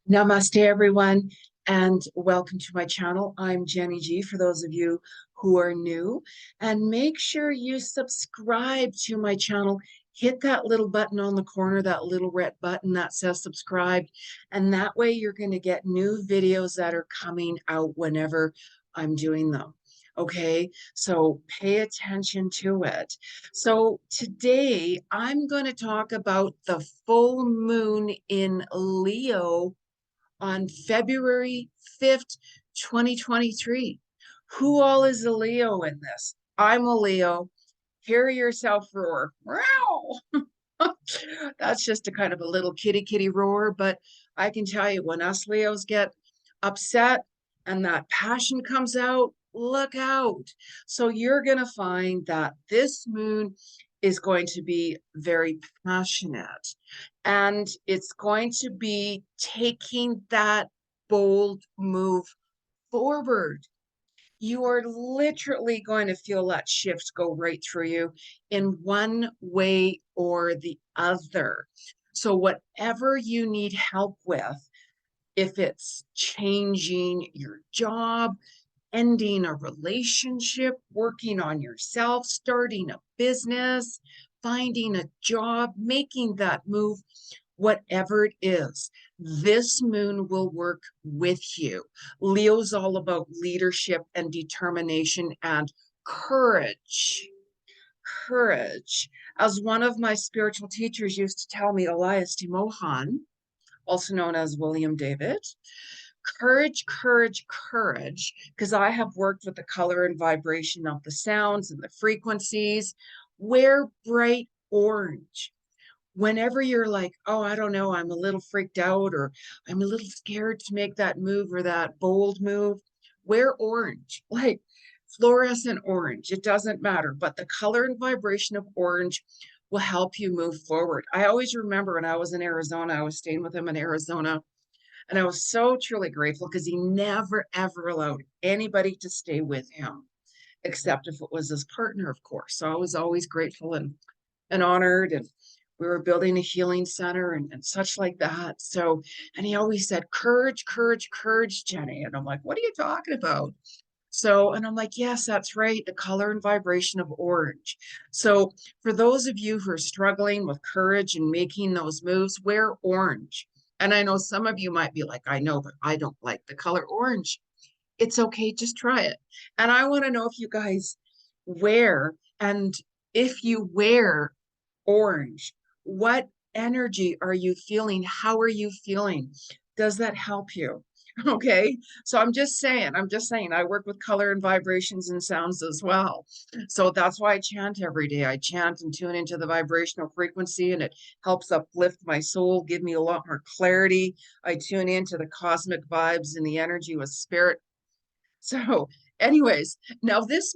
Namaste, everyone, and welcome to my channel. I'm Jeni Ji, for those of you who are new, and make sure you subscribe to my channel. Hit that little button on the corner, that little red button that says subscribe, and that way you're going to get new videos that are coming out whenever I'm doing them. Okay, so pay attention to it. So today I'm going to talk about the full moon in Leo on February 5th, 2023. Who all is a Leo in this? I'm a Leo. Hear yourself roar. Wow. That's just a kind of a little kitty roar, but I can tell you when us Leos get upset and that passion comes out, look out. So you're going to find that this moon is going to be very passionate, and it's going to be taking that bold move forward. You are literally going to feel that shift go right through you in one way or the other. So, whatever you need help with, if it's changing your job, ending a relationship, working on yourself, starting a business, finding a job, making that move, whatever it is, this moon will work with you. Leo's all about leadership and determination and courage. Courage. As one of my spiritual teachers used to tell me, Elias de Mohan, also known as William David, courage, courage, courage, because I have worked with the color and vibration of the sounds and the frequencies. Wear bright orange. Whenever you're like, oh, I don't know, I'm a little freaked out, or I'm a little scared to make that move or that bold move, wear orange, like fluorescent orange. It doesn't matter, but the color and vibration of orange will help you move forward. I always remember when I was in Arizona, I was staying with him in Arizona, and I was so truly grateful because he never, ever allowed anybody to stay with him, except if it was his partner, of course. So I was always grateful and honored. And we were building a healing center and such like that. So, and he always said, courage, courage, courage, Jeni. And I'm like, what are you talking about? So, and I'm like, yes, that's right. The color and vibration of orange. So, for those of you who are struggling with courage and making those moves, wear orange. And I know some of you might be like, I know, but I don't like the color orange. It's okay, just try it. And I want to know if you guys wear, and if you wear orange, what energy are you feeling? How are you feeling? Does that help you? Okay. So I'm just saying, I work with color and vibrations and sounds as well. So that's why I chant every day. I chant and tune into the vibrational frequency, and it helps uplift my soul, give me a lot more clarity. I tune into the cosmic vibes and the energy with spirit. So, anyways, now this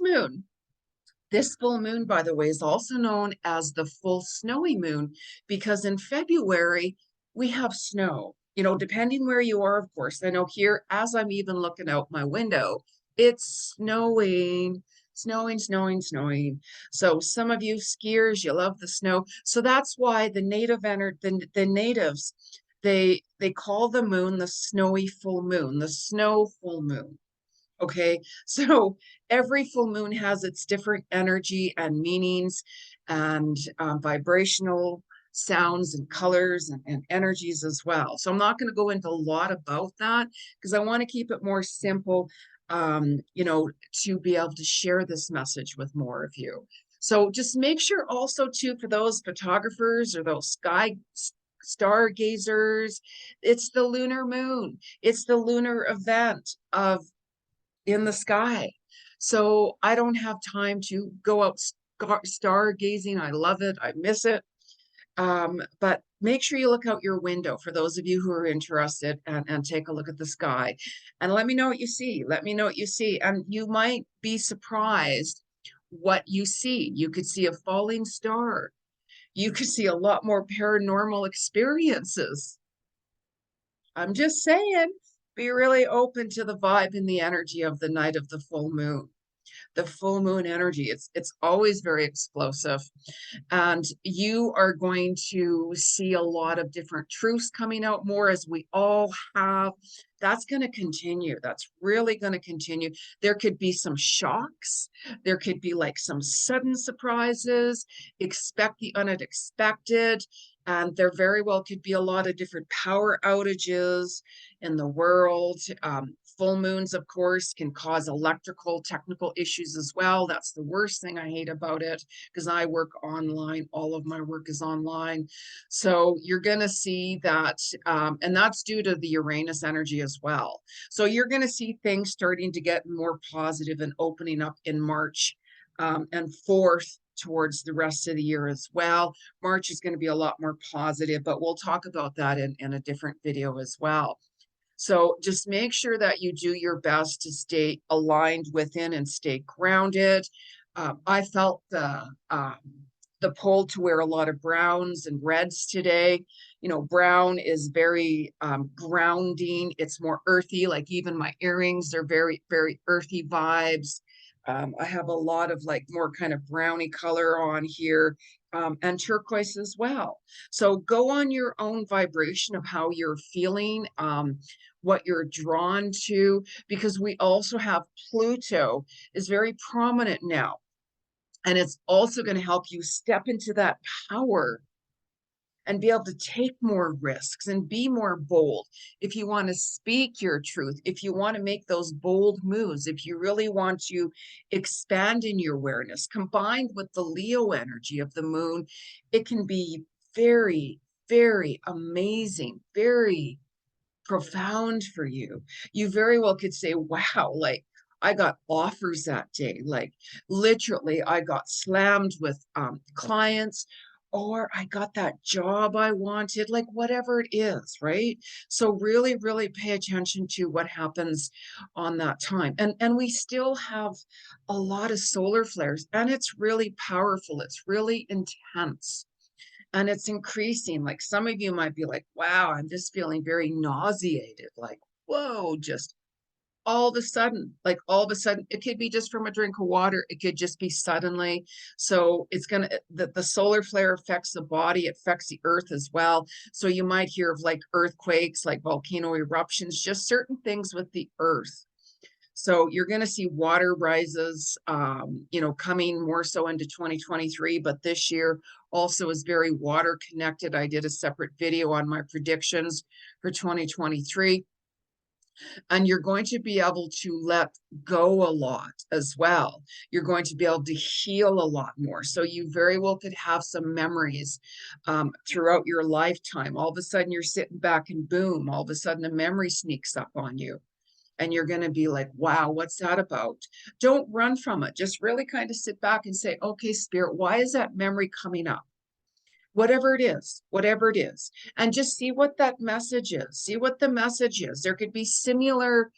full moon, by the way, is also known as the full snowy moon because in February we have snow. You know, depending where you are, of course. I know here, as I'm even looking out my window, it's snowing, snowing, snowing, snowing. So some of you skiers, you love the snow. So that's why the natives, they call the moon the snowy full moon, the snow full moon. Okay, so every full moon has its different energy and meanings and vibrational sounds and colors and energies as well. So I'm not going to go into a lot about that because I want to keep it more simple, to be able to share this message with more of you. So just make sure also too, for those photographers or those stargazers, it's the lunar moon. It's the lunar event of in the sky. So I don't have time to go out stargazing. I love it. I miss it. But make sure you look out your window for those of you who are interested, and take a look at the sky and let me know what you see. Let me know what you see. And you might be surprised what you see. You could see a falling star. You could see a lot more paranormal experiences. I'm just saying, be really open to the vibe and the energy of the night of the full moon. the full moon energy. It's always very explosive. And you are going to see a lot of different truths coming out more, as we all have. That's going to continue. That's really going to continue. There could be some shocks. There could be like some sudden surprises. Expect the unexpected. And there very well could be a lot of different power outages in the world. Full moons, of course, can cause electrical technical issues as well. That's the worst thing I hate about it, because I work online. All of my work is online. So you're going to see that, and that's due to the Uranus energy as well. So you're going to see things starting to get more positive and opening up in March, and forth towards the rest of the year as well. March is going to be a lot more positive, but we'll talk about that in a different video as well. So just make sure that you do your best to stay aligned within and stay grounded. I felt the pull to wear a lot of browns and reds today. You know, brown is very grounding. It's more earthy, like even my earrings, they're very, very earthy vibes. I have a lot of like more kind of browny color on here, and turquoise as well. So go on your own vibration of how you're feeling, what you're drawn to, because we also have Pluto is very prominent now. And it's also going to help you step into that power and be able to take more risks and be more bold. If you want to speak your truth, if you want to make those bold moves, if you really want to expand in your awareness, combined with the Leo energy of the moon, it can be very, very amazing, very profound for you. You very well could say, wow, like I got offers that day. Like literally, I got slammed with clients, or I got that job I wanted, like whatever it is, right? So really, really pay attention to what happens on that time. And we still have a lot of solar flares, and it's really powerful. It's really intense. And it's increasing. Like some of you might be like, wow, I'm just feeling very nauseated. Like, whoa, just all of a sudden, like all of a sudden, it could be just from a drink of water. It could just be suddenly. So it's going to, the solar flare affects the body, it affects the earth as well. So you might hear of like earthquakes, like volcano eruptions, just certain things with the earth. So you're going to see water rises, you know, coming more so into 2023, but this year also is very water connected. I did a separate video on my predictions for 2023. And you're going to be able to let go a lot as well. You're going to be able to heal a lot more. So you very well could have some memories throughout your lifetime. All of a sudden you're sitting back and boom, all of a sudden a memory sneaks up on you. And you're going to be like, wow, what's that about? Don't run from it. Just really kind of sit back and say, okay, Spirit, why is that memory coming up? Whatever it is, and just see what that message is. See what the message is. There could be similar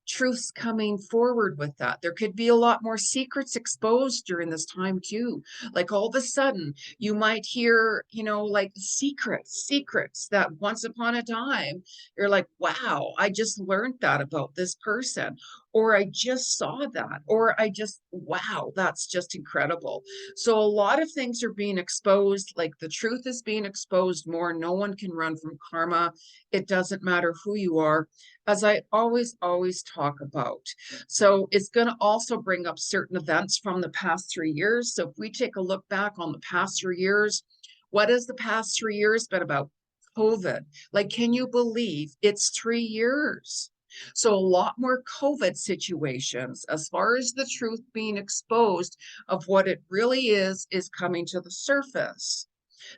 truths coming forward with that. There could be a lot more secrets exposed during this time too. Like all of a sudden you might hear, you know, like secrets that once upon a time you're like, wow, I just learned that about this person, or I just saw that, or I just, wow, that's just incredible. So a lot of things are being exposed, like the truth is being exposed more. No one can run from karma. It doesn't matter who you are, as I always talk about. So it's going to also bring up certain events from the past 3 years. So if we take a look back on the past 3 years, what has the past 3 years been about? COVID. Like, can you believe it's 3 years? So a lot more COVID situations, as far as the truth being exposed of what it really is coming to the surface.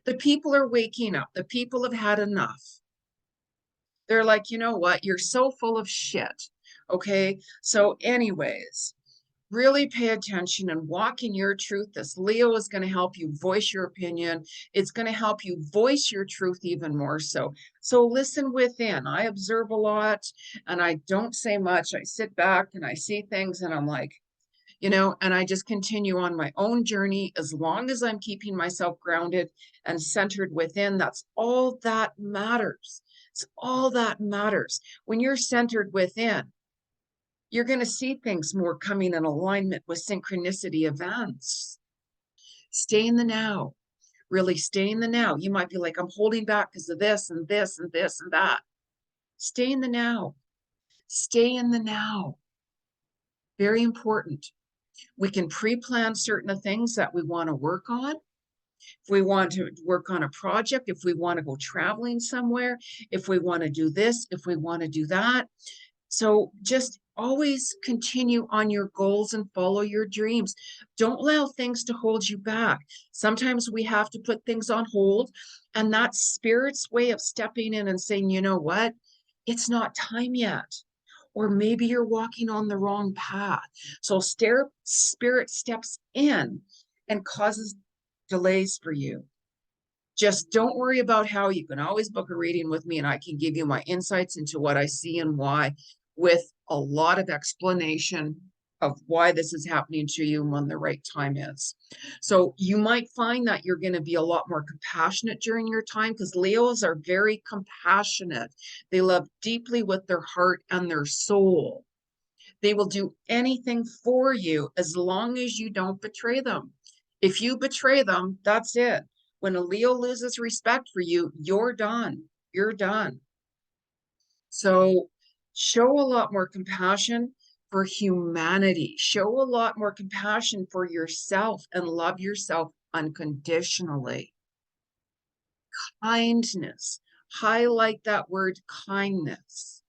The people are waking up. The people have had enough. They're like, you know what? You're so full of shit. Okay. So anyways, really pay attention and walk in your truth. This Leo is going to help you voice your opinion. It's going to help you voice your truth even more so. So listen within. I observe a lot and I don't say much. I sit back and I see things and I'm like, you know, and I just continue on my own journey. As long as I'm keeping myself grounded and centered within, that's all that matters. It's all that matters. When you're centered within, You're going to see things more coming in alignment with synchronicity events. Stay in the now. Really stay in the now. You might be like, I'm holding back because of this and this and this and that. Stay in the now. Stay in the now. Very important. We can pre-plan certain things that we want to work on. If we want to work on a project, if we want to go traveling somewhere, if we want to do this, if we want to do that. So just always continue on your goals and follow your dreams. Don't allow things to hold you back. Sometimes we have to put things on hold, and that's Spirit's way of stepping in and saying, you know what? It's not time yet. Or maybe you're walking on the wrong path. So Spirit steps in and causes delays for you. Just don't worry about how. You can always book a reading with me and I can give you my insights into what I see and why, with a lot of explanation of why this is happening to you and when the right time is. So you might find that you're going to be a lot more compassionate during your time, because Leos are very compassionate. They love deeply with their heart and their soul. They will do anything for you as long as you don't betray them. If you betray them, that's it. When a Leo loses respect for you, you're done. You're done. So show a lot more compassion for humanity. Show a lot more compassion for yourself and love yourself unconditionally. Kindness. Highlight that word kindness.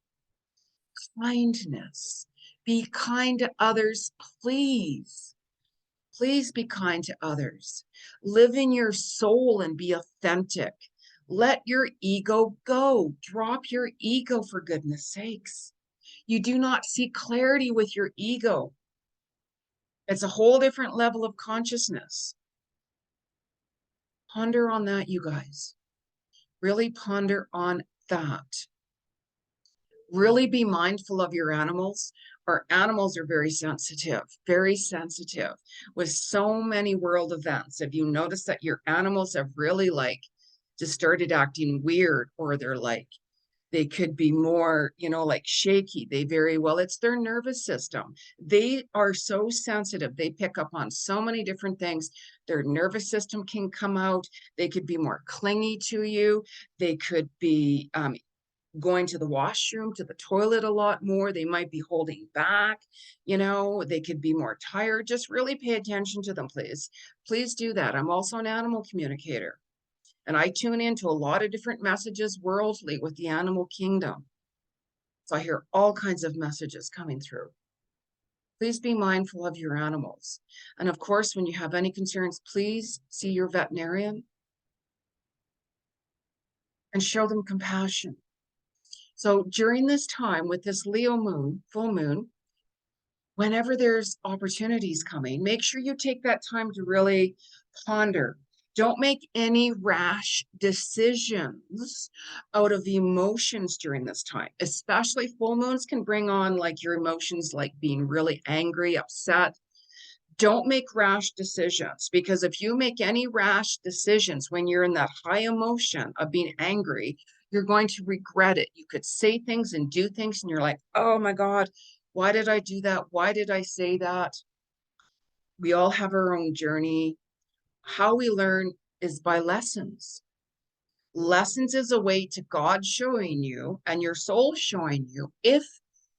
Kindness. Be kind to others, please. Please be kind to others. Live in your soul and be authentic. Let your ego go. Drop your ego, for goodness sakes. You do not see clarity with your ego. It's a whole different level of consciousness. Ponder on that, you guys. Really ponder on that. Really be mindful of your animals. Our animals are very sensitive with so many world events. Have you noticed that your animals have really just started acting weird, or they could be more, like shaky. They very well, it's their nervous system. They are so sensitive. They pick up on so many different things. Their nervous system can come out. They could be more clingy to you. They could be going to the washroom, to the toilet a lot more. They might be holding back, they could be more tired. Just really pay attention to them, please. Please do that. I'm also an animal communicator, and I tune into a lot of different messages worldly with the animal kingdom. So I hear all kinds of messages coming through. Please be mindful of your animals. And of course, when you have any concerns, please see your veterinarian and show them compassion. So during this time with this Leo moon, full moon, whenever there's opportunities coming, make sure you take that time to really ponder. Don't make any rash decisions out of emotions during this time. Especially full moons can bring on your emotions, like being really angry, upset. Don't make rash decisions, because if you make any rash decisions when you're in that high emotion of being angry, you're going to regret it. You could say things and do things and you're like, oh my God, why did I do that? Why did I say that? We all have our own journey. How we learn is by lessons. Lessons is a way to God showing you and your soul showing you, if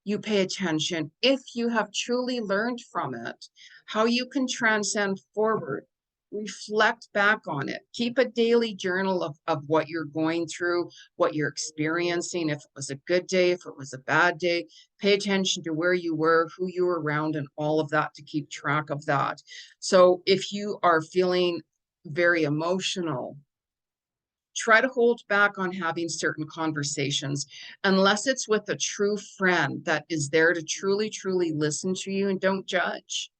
you pay attention, if you have truly learned from it, how you can transcend forward. Reflect back on it. Keep a daily journal of what you're going through, what you're experiencing, if it was a good day, if it was a bad day. Pay attention to where you were, who you were around, and all of that, to keep track of that. So if you are feeling very emotional, try to hold back on having certain conversations unless it's with a true friend that is there to truly, truly listen to you and don't judge.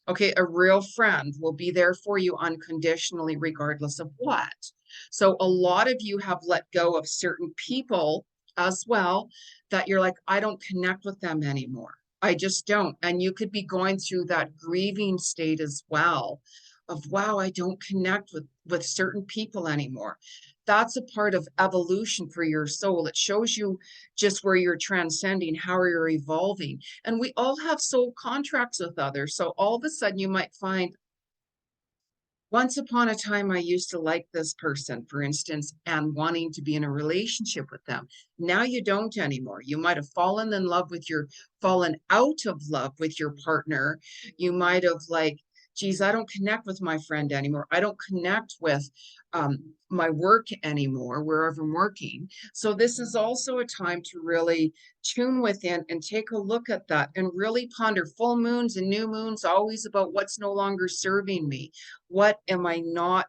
Okay, a real friend will be there for you unconditionally, regardless of what. So a lot of you have let go of certain people as well, that you're like, I don't connect with them anymore. I just don't. And you could be going through that grieving state as well, of, wow, I don't connect with certain people anymore. That's a part of evolution for your soul. It shows you just where you're transcending, how you're evolving. And we all have soul contracts with others. So all of a sudden you might find, once upon a time, I used to like this person, for instance, and wanting to be in a relationship with them. Now you don't anymore. You might have fallen out of love with your partner. You might have like, geez, I don't connect with my friend anymore. I don't connect with my work anymore, wherever I'm working. So this is also a time to really tune within and take a look at that and really ponder. Full moons and new moons, always about what's no longer serving me. What am I not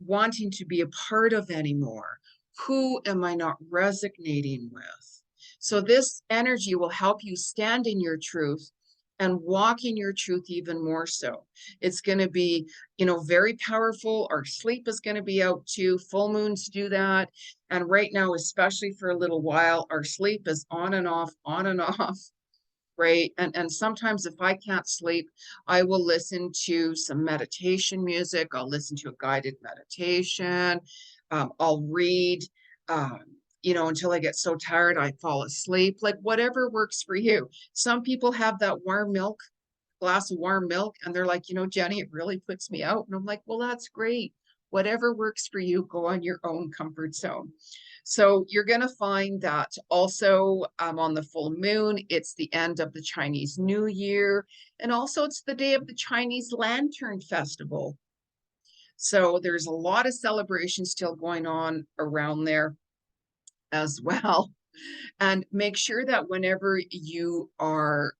wanting to be a part of anymore? Who am I not resonating with? So this energy will help you stand in your truth and walk in your truth even more so. It's going to be, very powerful. Our sleep is going to be out too. Full moons do that. And right now, especially for a little while, our sleep is on and off, on and off. Right. And sometimes if I can't sleep, I will listen to some meditation music. I'll listen to a guided meditation. I'll read, until I get so tired I fall asleep, like whatever works for you. Some people have that warm milk, glass of warm milk, and they're like, Jeni, it really puts me out. And I'm like, well, that's great. Whatever works for you, go on your own comfort zone. So you're going to find that also on the full moon, it's the end of the Chinese New Year. And also it's the day of the Chinese Lantern Festival. So there's a lot of celebrations still going on around there as well. And make sure that whenever you are,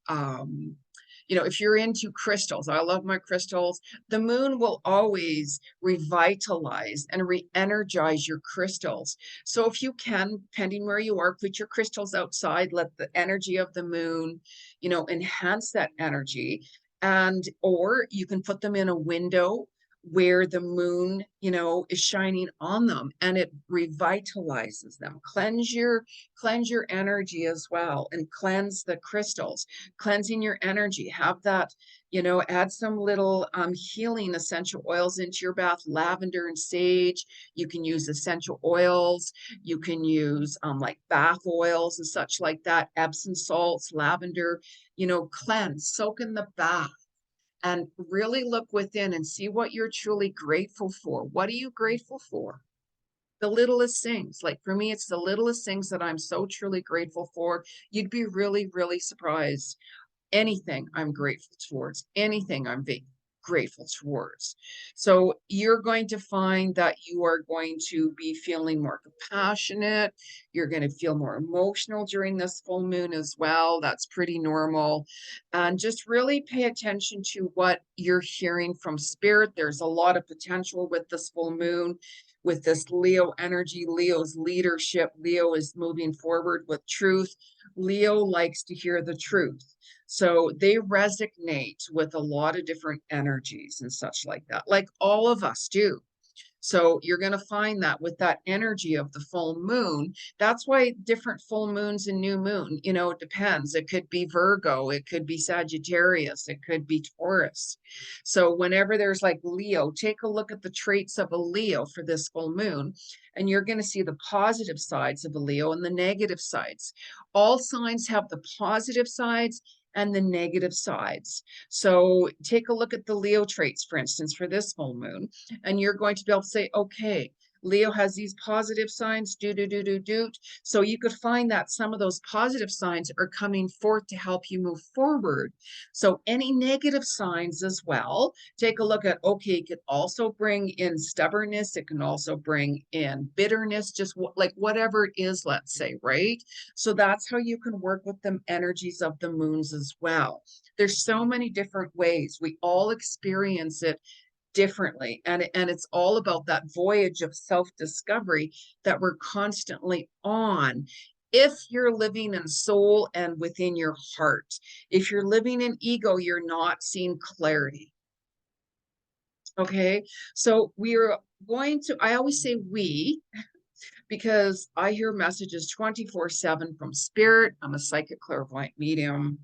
if you're into crystals, I love my crystals, the moon will always revitalize and re-energize your crystals. So if you can, depending where you are, put your crystals outside, let the energy of the moon, enhance that energy. Or you can put them in a window where the moon, is shining on them, and it revitalizes them. Cleanse your energy as well, and cleanse the crystals. Cleansing your energy, have that, add some little healing essential oils into your bath. Lavender and sage. You can use essential oils. You can use like bath oils and such like that. Epsom salts, lavender, cleanse, soak in the bath, and really look within and see what you're truly grateful for. What are you grateful for? The littlest things. Like for me, it's the littlest things that I'm so truly grateful for. You'd be really, really surprised. Anything I'm grateful towards, anything I'm grateful towards. So you're going to find that you are going to be feeling more compassionate. You're going to feel more emotional during this full moon as well. That's pretty normal. And just really pay attention to what you're hearing from spirit. There's a lot of potential with this full moon. With this Leo energy, Leo's leadership, Leo is moving forward with truth. Leo likes to hear the truth. So they resonate with a lot of different energies and such like that, like all of us do. So you're going to find that with that energy of the full moon, that's why different full moons and new moon, it depends. It could be Virgo, it could be Sagittarius, it could be Taurus. So whenever there's like Leo, take a look at the traits of a Leo for this full moon, and you're going to see the positive sides of a Leo and the negative sides. All signs have the positive sides and the negative sides. So take a look at the Leo traits, for instance, for this full moon, and you're going to be able to say, okay, Leo has these positive signs, do. So you could find that some of those positive signs are coming forth to help you move forward. So any negative signs as well, take a look at, okay, it could also bring in stubbornness. It can also bring in bitterness, just like whatever it is, let's say, right? So that's how you can work with the energies of the moons as well. There's so many different ways. We all experience it differently. And it's all about that voyage of self-discovery that we're constantly on. If you're living in soul and within your heart, if you're living in ego, you're not seeing clarity. Okay, so we're going to, I always say we, because I hear messages 24/7 from spirit. I'm a psychic clairvoyant medium.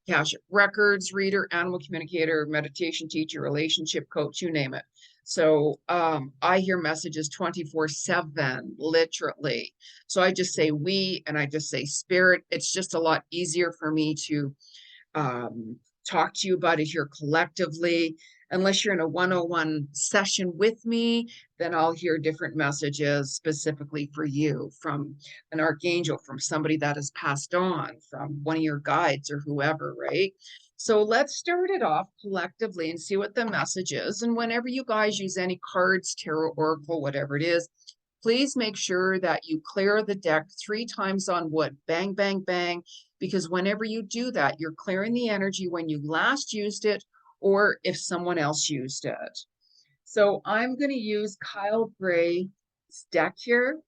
Akashic records reader, animal communicator, meditation teacher, relationship coach, you name it. So I hear messages 24/7, literally. So I just say we, and I just say spirit. It's just a lot easier for me to um, talk to you about it here collectively. Unless you're in a 101 session with me, then I'll hear different messages specifically for you from an archangel, from somebody that has passed on, from one of your guides or whoever, right? So let's start it off collectively and see what the message is. And whenever you guys use any cards, tarot, oracle, whatever it is, please make sure that you clear the deck 3 times on wood. Bang, bang, bang. Because whenever you do that, you're clearing the energy when you last used it or if someone else used it. So I'm going to use Kyle Gray's deck here.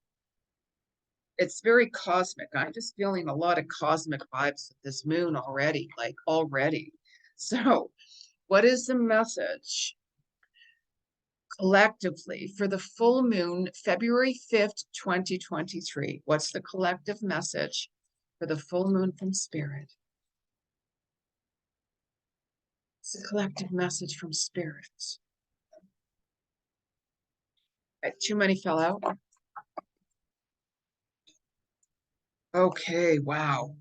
It's very cosmic. I'm just feeling a lot of cosmic vibes with this moon already, like already. So what is the message collectively for the full moon, February 5th, 2023? What's the collective message for the full moon from Spirit? It's a collective message from Spirit. Too many fell out. Okay, wow.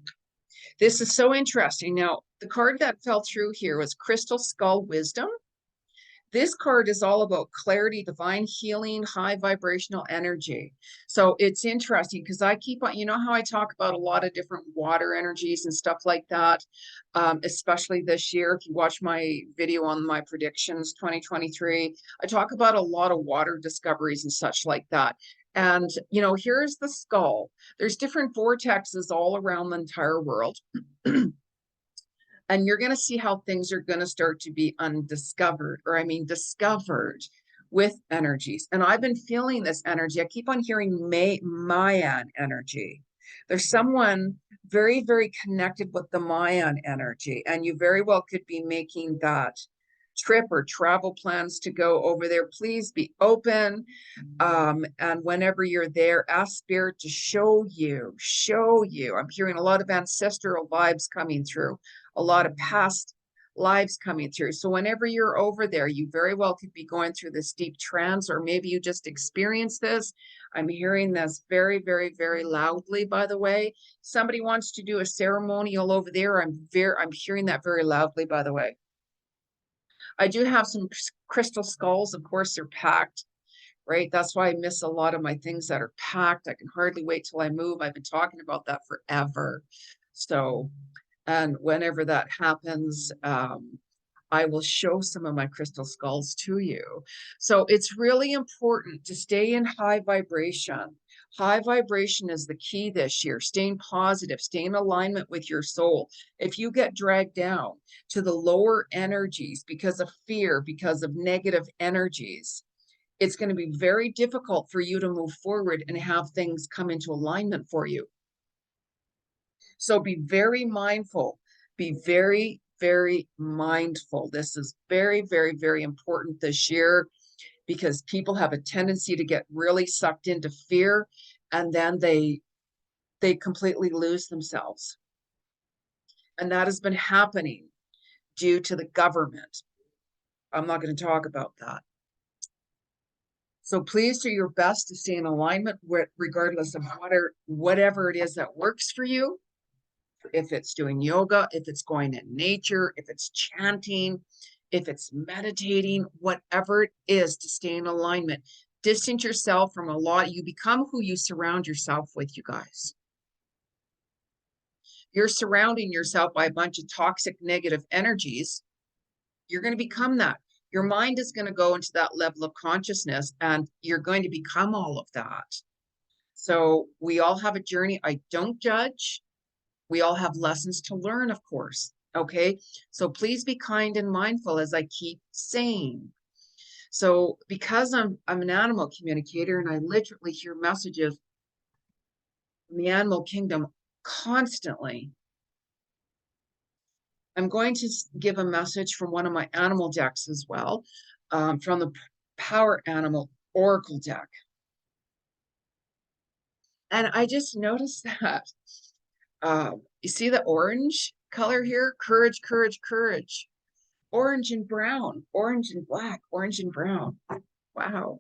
This is so interesting. Now, the card that fell through here was Crystal Skull Wisdom. This card is all about clarity, divine healing, high vibrational energy. So it's interesting because I keep on, you know how I talk about a lot of different water energies and stuff like that, especially this year. If you watch my video on my predictions 2023, I talk about a lot of water discoveries and such like that. And, you know, here's the skull. There's different vortexes all around the entire world. And you're going to see how things are going to start to be undiscovered, or I mean, discovered with energies. And I've been feeling this energy. I keep on hearing Mayan energy. There's someone very, very connected with the Mayan energy, and you very well could be making that trip or travel plans to go over there. Please be open. And whenever you're there, ask Spirit to show you. I'm hearing a lot of ancestral vibes coming through, a lot of past lives coming through. So whenever you're over there, you very well could be going through this deep trance, or maybe you just experienced this. I'm hearing this very, very, very loudly, by the way. Somebody wants to do a ceremonial over there. I'm hearing that very loudly, by the way. I do have some crystal skulls. Of course, they're packed, right? That's why I miss a lot of my things that are packed. I can hardly wait till I move. I've been talking about that forever. So, and whenever that happens, I will show some of my crystal skulls to you. So it's really important to stay in high vibration. High vibration is the key this year. Staying positive, stay in alignment with your soul. If you get dragged down to the lower energies because of fear, because of negative energies, it's going to be very difficult for you to move forward and have things come into alignment for you. So be very mindful. Be very, very mindful. This is very, very, very important this year because people have a tendency to get really sucked into fear, and then they completely lose themselves. And that has been happening due to the government. I'm not going to talk about that. So please do your best to stay in alignment with, regardless of whatever it is that works for you. If it's doing yoga, if it's going in nature, if it's chanting, if it's meditating, whatever it is, to stay in alignment. Distance yourself from a lot. You become who you surround yourself with, you guys. You're surrounding yourself by a bunch of toxic, negative energies. You're going to become that. Your mind is going to go into that level of consciousness, and you're going to become all of that. So we all have a journey. I don't judge. We all have lessons to learn, of course. Okay. So please be kind and mindful, as I keep saying. So because I'm an animal communicator, and I literally hear messages from the animal kingdom constantly, I'm going to give a message from one of my animal decks as well, from the Power Animal Oracle deck. And I just noticed that, you see the orange? color here, courage, courage, courage. Orange and brown, orange and black, orange and brown. Wow.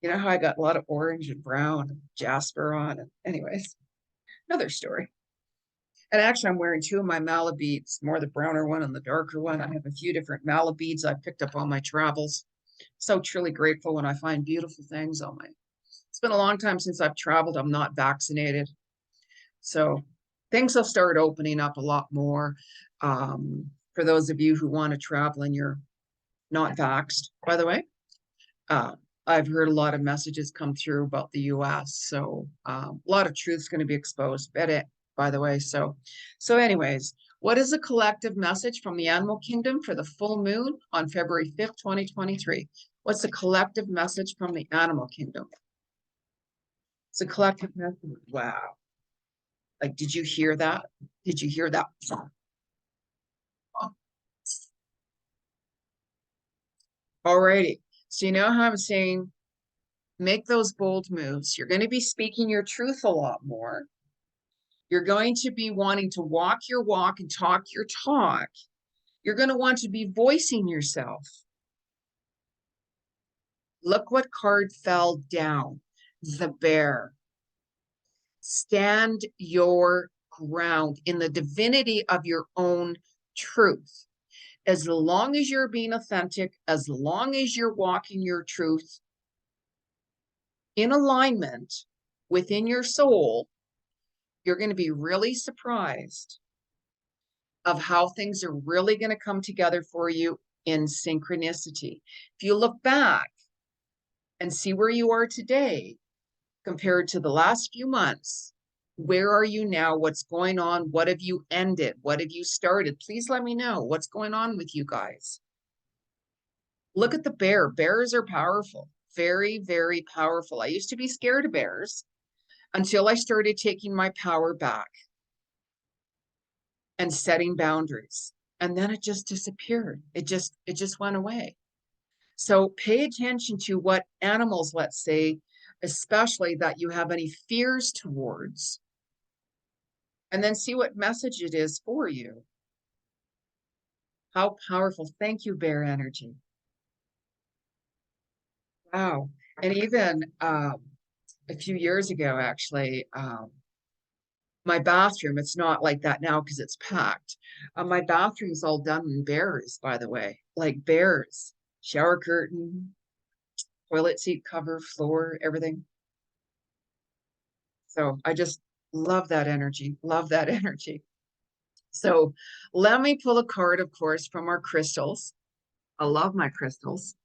You know how I got a lot of orange and brown and jasper on. And anyways, another story. And actually, I'm wearing two of my mala beads, more the browner one and the darker one. I have a few different mala beads I picked up on my travels. So truly grateful when I find beautiful things on my. It's been a long time since I've traveled. I'm not vaccinated. So things will start opening up a lot more. For those of you who want to travel and you're not vaxxed, by the way. I've heard a lot of messages come through about the US. So a lot of truth's going to be exposed, by the way. So anyways, what is a collective message from the animal kingdom for the full moon on February 5th, 2023? What's a collective message from the animal kingdom? It's a collective message. Wow. Like, did you hear that? Did you hear that? Alrighty. So you know how I'm saying, make those bold moves. You're going to be speaking your truth a lot more. You're going to be wanting to walk your walk and talk your talk. You're going to want to be voicing yourself. Look what card fell down. The bear. Stand your ground in the divinity of your own truth. As long as you're being authentic, as long as you're walking your truth in alignment within your soul, you're going to be really surprised of how things are really going to come together for you in synchronicity. If you look back and see where you are today compared to the last few months, where are you now? What's going on? What have you ended? What have you started? Please let me know what's going on with you guys. Look at the bear. Bears are powerful, very, very powerful. I used to be scared of bears until I started taking my power back and setting boundaries. And then it just disappeared. It just went away. So pay attention to what animals, let's say, especially that you have any fears towards, and then see what message it is for you. How powerful. Thank you, bear energy. Wow. And even a few years ago, actually, my bathroom, it's not like that now because it's packed. My bathroom's all done in bears, by the way, like bears, shower curtain, toilet seat cover, floor, everything. So I just love that energy, love that energy. So let me pull a card, of course, from our crystals. I love my crystals.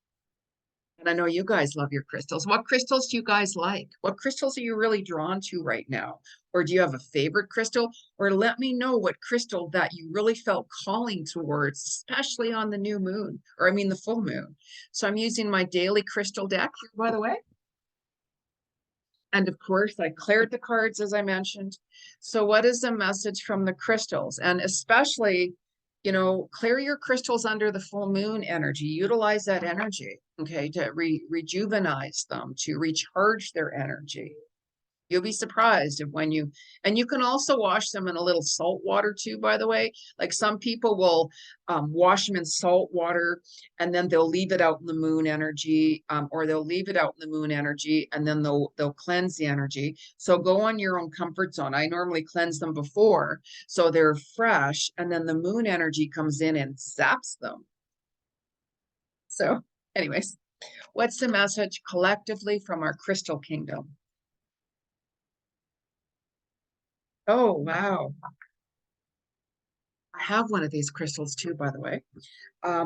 And I know you guys love your crystals. What crystals do you guys like? What crystals are you really drawn to right now? Or do you have a favorite crystal? Or let me know what crystal that you really felt calling towards, especially on the new moon, or I mean the full moon. So I'm using my daily crystal deck here, by the way. And of course, I cleared the cards, as I mentioned. So what is the message from the crystals? And especially, you know, clear your crystals under the full moon energy. Utilize that energy, okay, to rejuvenate them, to recharge their energy. You'll be surprised if when you, and you can also wash them in a little salt water too, by the way. Like some people will wash them in salt water and then they'll leave it out in the moon energy, or they'll leave it out in the moon energy and then they'll cleanse the energy. So go on your own comfort zone. I normally cleanse them before so they're fresh, and then the moon energy comes in and zaps them. So anyways, what's the message collectively from our crystal kingdom? Oh, wow. I have one of these crystals too, by the way.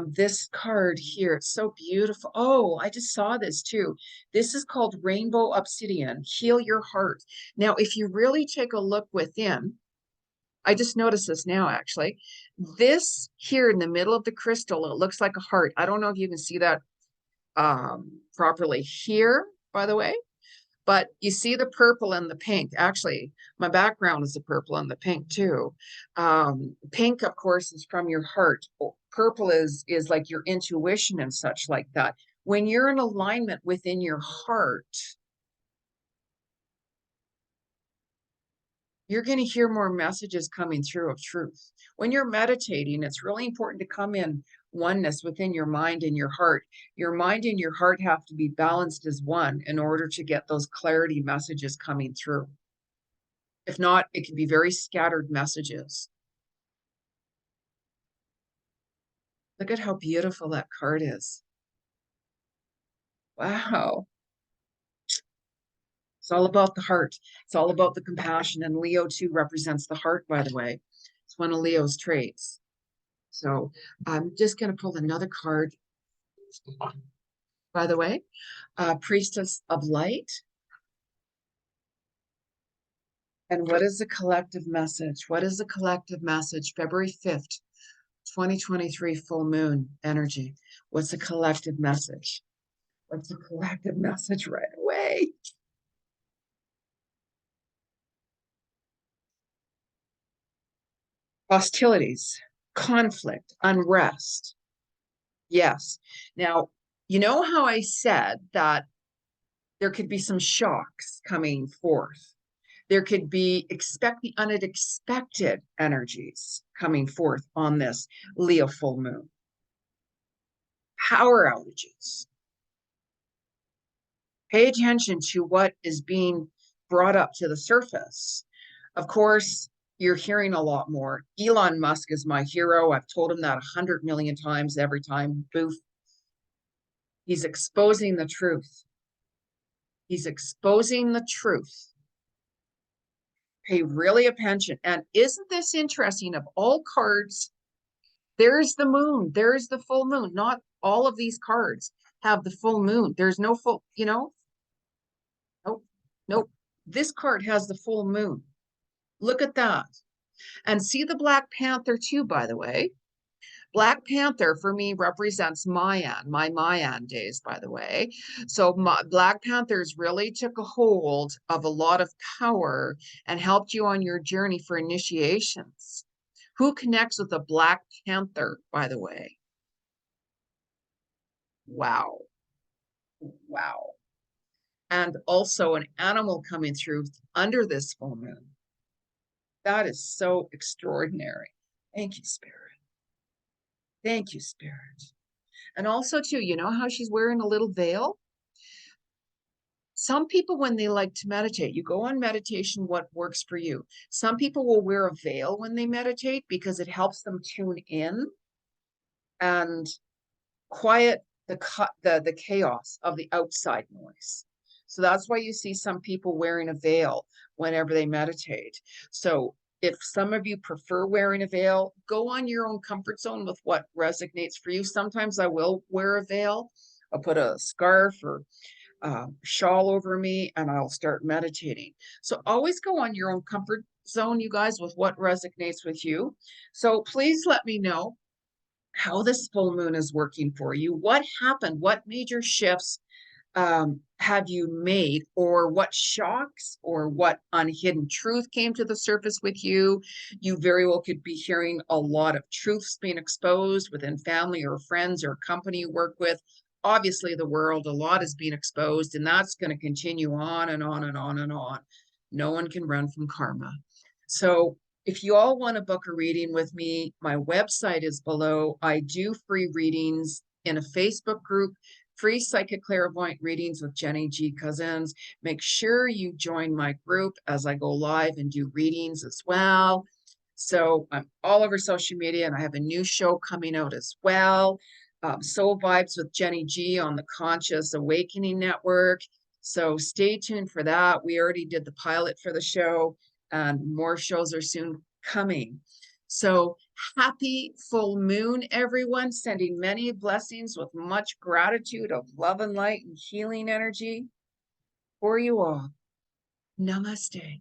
This card here, it's so beautiful. Oh, I just saw this too. This is called Rainbow Obsidian, Heal Your Heart. Now, if you really take a look within, I just noticed this now, actually. This here in the middle of the crystal, it looks like a heart. I don't know if you can see that properly here, by the way. But you see the purple and the pink. Actually, my background is the purple and the pink too. Pink, of course, is from your heart. Purple is like your intuition and such like that. When you're in alignment within your heart, you're going to hear more messages coming through of truth. When you're meditating, it's really important to come in oneness within your mind and your heart. Your mind and your heart have to be balanced as one in order to get those clarity messages coming through. If not, it can be very scattered messages. Look at how beautiful that card is. Wow. It's all about the heart. It's all about the compassion. And Leo too represents the heart, by the way. It's one of Leo's traits. So I'm just going to pull another card, by the way. Priestess of Light. And what is the collective message? What is the collective message? February 5th, 2023, full moon energy. What's the collective message? What's the collective message right away? Hostilities, conflict, unrest. Yes. Now, you know how I said that there could be some shocks coming forth. There could be the unexpected energies coming forth on this Leo full moon. Power outages. Pay attention to what is being brought up to the surface. Of course, you're hearing a lot more. Elon Musk is my hero. I've told him that 100 million times every time. Boof. He's exposing the truth. He's exposing the truth. Pay really attention. And isn't this interesting? Of all cards, there's the moon. There's the full moon. Not all of these cards have the full moon. There's no full, nope, nope. This card has the full moon. Look at that. And see the Black Panther too, by the way. Black Panther for me represents Mayan, my Mayan days, by the way. So Black Panthers really took a hold of a lot of power and helped you on your journey for initiations. Who connects with a Black Panther, by the way? Wow. Wow. And also an animal coming through under this full moon. That is so extraordinary. Thank you, Spirit. Thank you, Spirit. And also, too, you know how she's wearing a little veil? Some people, when they like to meditate, you go on meditation, what works for you. Some people will wear a veil when they meditate because it helps them tune in and quiet the chaos of the outside noise. So that's why you see some people wearing a veil whenever they meditate. So if some of you prefer wearing a veil, go on your own comfort zone with what resonates for you. Sometimes I will wear a veil. I'll put a scarf or shawl over me and I'll start meditating. So always go on your own comfort zone, you guys, with what resonates with you. So please let me know how this full moon is working for you. What happened? What major shifts have you made, or what shocks or what unhidden truth came to the surface with you? You very well could be hearing a lot of truths being exposed within family or friends or company you work with. Obviously, the world, a lot is being exposed, and that's going to continue on and on and on and on. No one can run from karma. So if you all want to book a reading with me, my website is below. I do free readings in a Facebook group, free psychic clairvoyant readings with Jeni Ji Cousins. Make sure you join my group as I go live and do readings as well. So I'm all over social media, and I have a new show coming out as well. Soul Vibes with Jeni Ji on the Conscious Awakening Network. So stay tuned for that. We already did the pilot for the show, and more shows are soon coming. So happy full moon, everyone. Sending many blessings with much gratitude of love and light and healing energy for you all. Namaste.